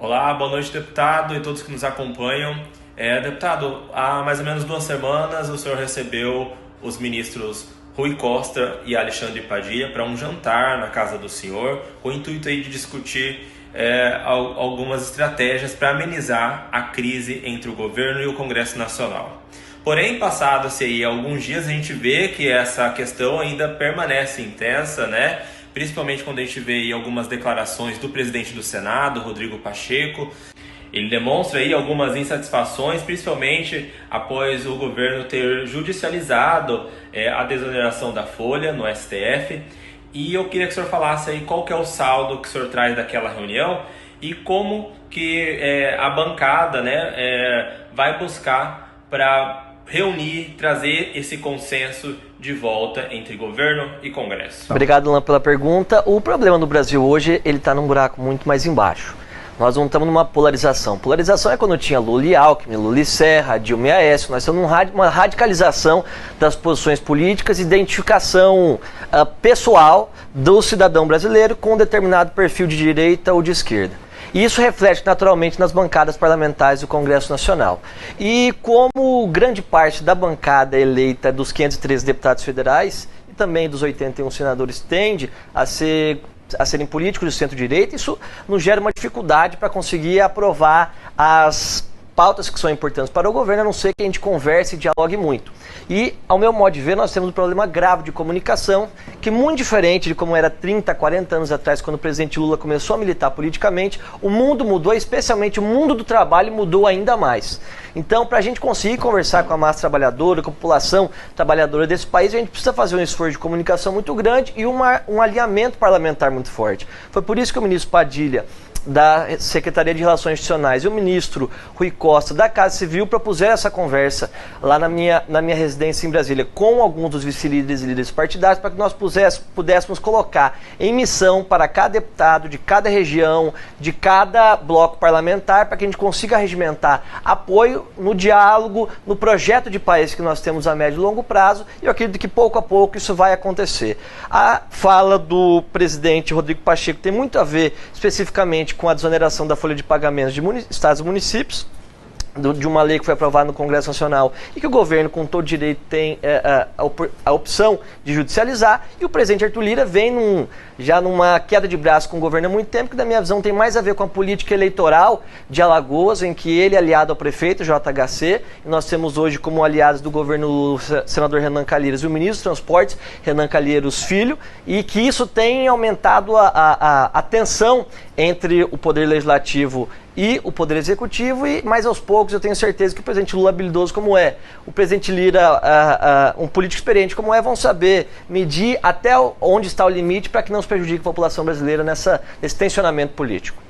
Olá, boa noite, deputado, e todos que nos acompanham. Deputado, há mais ou menos 2 semanas o senhor recebeu os ministros Rui Costa e Alexandre Padilha para um jantar na casa do senhor, com o intuito aí de discutir algumas estratégias para amenizar a crise entre o governo e o Congresso Nacional. Porém, passados-se aí alguns dias, a gente vê que essa questão ainda permanece intensa, né? Principalmente quando a gente vê aí algumas declarações do presidente do Senado, Rodrigo Pacheco. Ele demonstra aí algumas insatisfações, principalmente após o governo ter judicializado a desoneração da Folha no STF. E eu queria que o senhor falasse aí qual que é o saldo que o senhor traz daquela reunião e como que a bancada, né, vai buscar para reunir, trazer esse consenso de volta entre governo e Congresso. Obrigado, Alan, pela pergunta. O problema no Brasil hoje, ele está num buraco muito mais embaixo. Nós não estamos numa polarização. Polarização é quando tinha Lula e Alckmin, Lula e Serra, Dilma e Aécio. Nós estamos numa radicalização das posições políticas e identificação pessoal do cidadão brasileiro com um determinado perfil de direita ou de esquerda. E isso reflete naturalmente nas bancadas parlamentares do Congresso Nacional. E como grande parte da bancada eleita dos 513 deputados federais e também dos 81 senadores tende a serem políticos de centro-direita, isso nos gera uma dificuldade para conseguir aprovar as pautas que são importantes para o governo, a não ser que a gente converse e dialogue muito. E, ao meu modo de ver, nós temos um problema grave de comunicação, que muito diferente de como era 30, 40 anos atrás, quando o presidente Lula começou a militar politicamente, o mundo mudou, especialmente o mundo do trabalho mudou ainda mais. Então, para a gente conseguir conversar com a massa trabalhadora, com a população trabalhadora desse país, a gente precisa fazer um esforço de comunicação muito grande e um alinhamento parlamentar muito forte. Foi por isso que o ministro Padilha, da Secretaria de Relações Institucionais, e o ministro Rui Costa, da Casa Civil, propuseram essa conversa lá na minha residência em Brasília, com alguns dos vice-líderes e líderes partidários, para que nós pudéssemos colocar em missão para cada deputado, de cada região, de cada bloco parlamentar, para que a gente consiga regimentar apoio no diálogo, no projeto de país que nós temos a médio e longo prazo, e eu acredito que pouco a pouco isso vai acontecer. A fala do presidente Rodrigo Pacheco tem muito a ver especificamente com a desoneração da folha de pagamentos de estados e municípios, de uma lei que foi aprovada no Congresso Nacional e que o governo, com todo direito, tem a opção de judicializar, e o presidente Arthur Lira vem já numa queda de braço com o governo há muito tempo, que na minha visão tem mais a ver com a política eleitoral de Alagoas, em que ele é aliado ao prefeito JHC, e nós temos hoje como aliados do governo o senador Renan Calheiros e o ministro dos Transportes, Renan Calheiros Filho, e que isso tem aumentado a tensão entre o Poder Legislativo e o Poder Executivo, e mais aos poucos eu tenho certeza que o presidente Lula, habilidoso como é, o presidente Lira, um político experiente como é, vão saber medir até onde está o limite para que não se prejudique a população brasileira nesse tensionamento político.